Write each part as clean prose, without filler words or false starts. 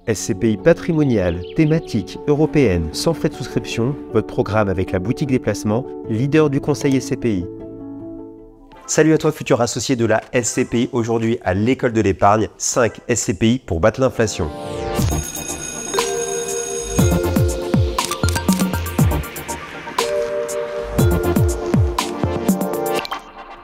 SCPI patrimoniale, thématique, européenne, sans frais de souscription, votre programme avec la boutique des placements, leader du conseil SCPI. Salut à toi futur associé de la SCPI, aujourd'hui à l'école de l'épargne, 5 SCPI pour battre l'inflation.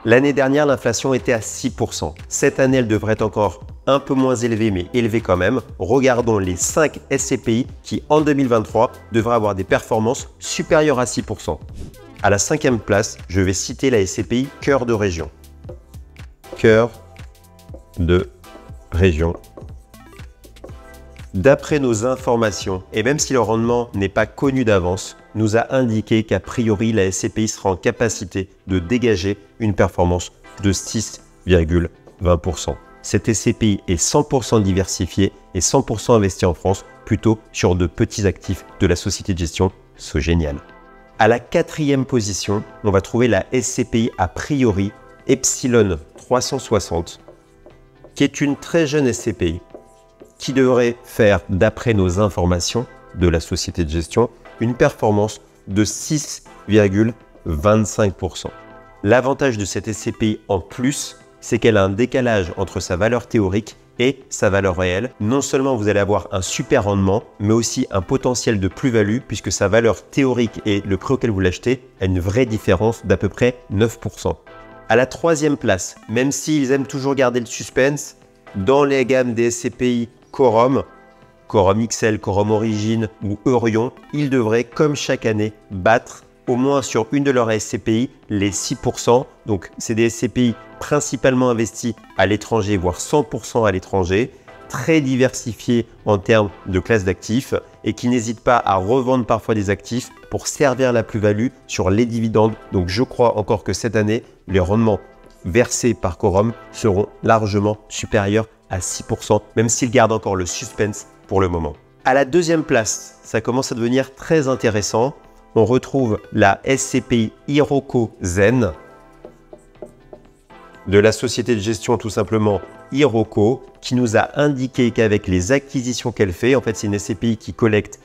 L'année dernière, l'inflation était à 6%. Cette année, elle devrait être encore un peu moins élevée, mais élevée quand même. Regardons les 5 SCPI qui, en 2023, devraient avoir des performances supérieures à 6%. À la 5e place, je vais citer la SCPI Cœur de Région. Cœur de Région. D'après nos informations, et même si le rendement n'est pas connu d'avance, nous a indiqué qu'a priori la SCPI sera en capacité de dégager une performance de 6,20%. Cette SCPI est 100% diversifiée et 100% investie en France, plutôt sur de petits actifs de la société de gestion Sogenial. À la 4e position, on va trouver la SCPI a priori Epsilon 360, qui est une très jeune SCPI qui devrait faire, d'après nos informations de la société de gestion, une performance de 6,25%. L'avantage de cette SCPI en plus, c'est qu'elle a un décalage entre sa valeur théorique et sa valeur réelle. Non seulement vous allez avoir un super rendement, mais aussi un potentiel de plus-value puisque sa valeur théorique et le prix auquel vous l'achetez a une vraie différence d'à peu près 9%. À la 3e place, même s'ils aiment toujours garder le suspense, dans les gammes des SCPI Quorum, Quorum XL, Quorum Origine ou Eurion, ils devraient, comme chaque année, battre au moins sur une de leurs SCPI les 6%. Donc, c'est des SCPI principalement investis à l'étranger, voire 100% à l'étranger, très diversifiés en termes de classe d'actifs et qui n'hésitent pas à revendre parfois des actifs pour servir la plus-value sur les dividendes. Donc, je crois encore que cette année, les rendements versés par Quorum seront largement supérieurs à 6%, même s'ils gardent encore le suspense pour le moment. À la 2e place, ça commence à devenir très intéressant. On retrouve la SCPI Iroko Zen de la société de gestion tout simplement Iroko, qui nous a indiqué qu'avec les acquisitions qu'elle fait, en fait c'est une SCPI qui collecte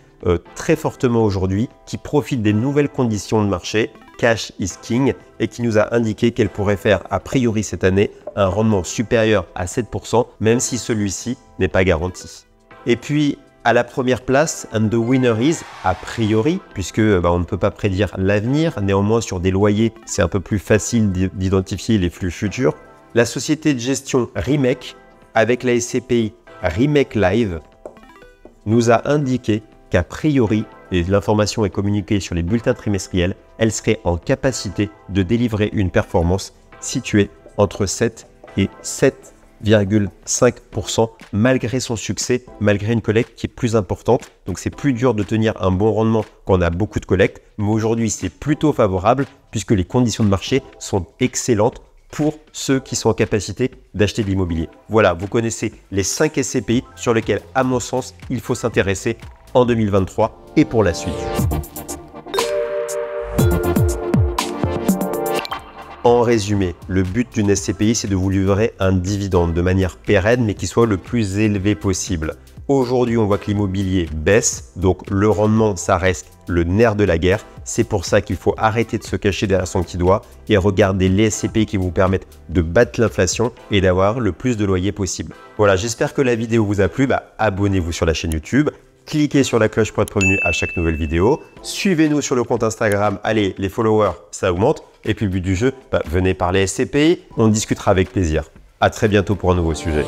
très fortement aujourd'hui, qui profite des nouvelles conditions de marché, Cash is King, et qui nous a indiqué qu'elle pourrait faire a priori cette année un rendement supérieur à 7%, même si celui-ci n'est pas garanti. Et puis à la première place, and the winner is, a priori, puisque on ne peut pas prédire l'avenir, néanmoins sur des loyers, c'est un peu plus facile d'identifier les flux futurs, la société de gestion Remake, avec la SCPI Remake Live, nous a indiqué qu'a priori, et l'information est communiquée sur les bulletins trimestriels, elle serait en capacité de délivrer une performance située entre 7 et 7,5% malgré son succès, malgré une collecte qui est plus importante. Donc c'est plus dur de tenir un bon rendement quand on a beaucoup de collectes, mais aujourd'hui c'est plutôt favorable puisque les conditions de marché sont excellentes pour ceux qui sont en capacité d'acheter de l'immobilier. Voilà, vous connaissez les 5 SCPI sur lesquels, à mon sens, il faut s'intéresser en 2023 et pour la suite. En résumé, le but d'une SCPI, c'est de vous livrer un dividende de manière pérenne, mais qui soit le plus élevé possible. Aujourd'hui, on voit que l'immobilier baisse, donc le rendement, ça reste le nerf de la guerre. C'est pour ça qu'il faut arrêter de se cacher derrière son petit doigt et regarder les SCPI qui vous permettent de battre l'inflation et d'avoir le plus de loyers possible. Voilà, j'espère que la vidéo vous a plu. Abonnez-vous sur la chaîne YouTube. Cliquez sur la cloche pour être prévenu à chaque nouvelle vidéo. Suivez-nous sur le compte Instagram. Allez, les followers, ça augmente. Et puis le but du jeu, venez parler SCPI. On discutera avec plaisir. À très bientôt pour un nouveau sujet.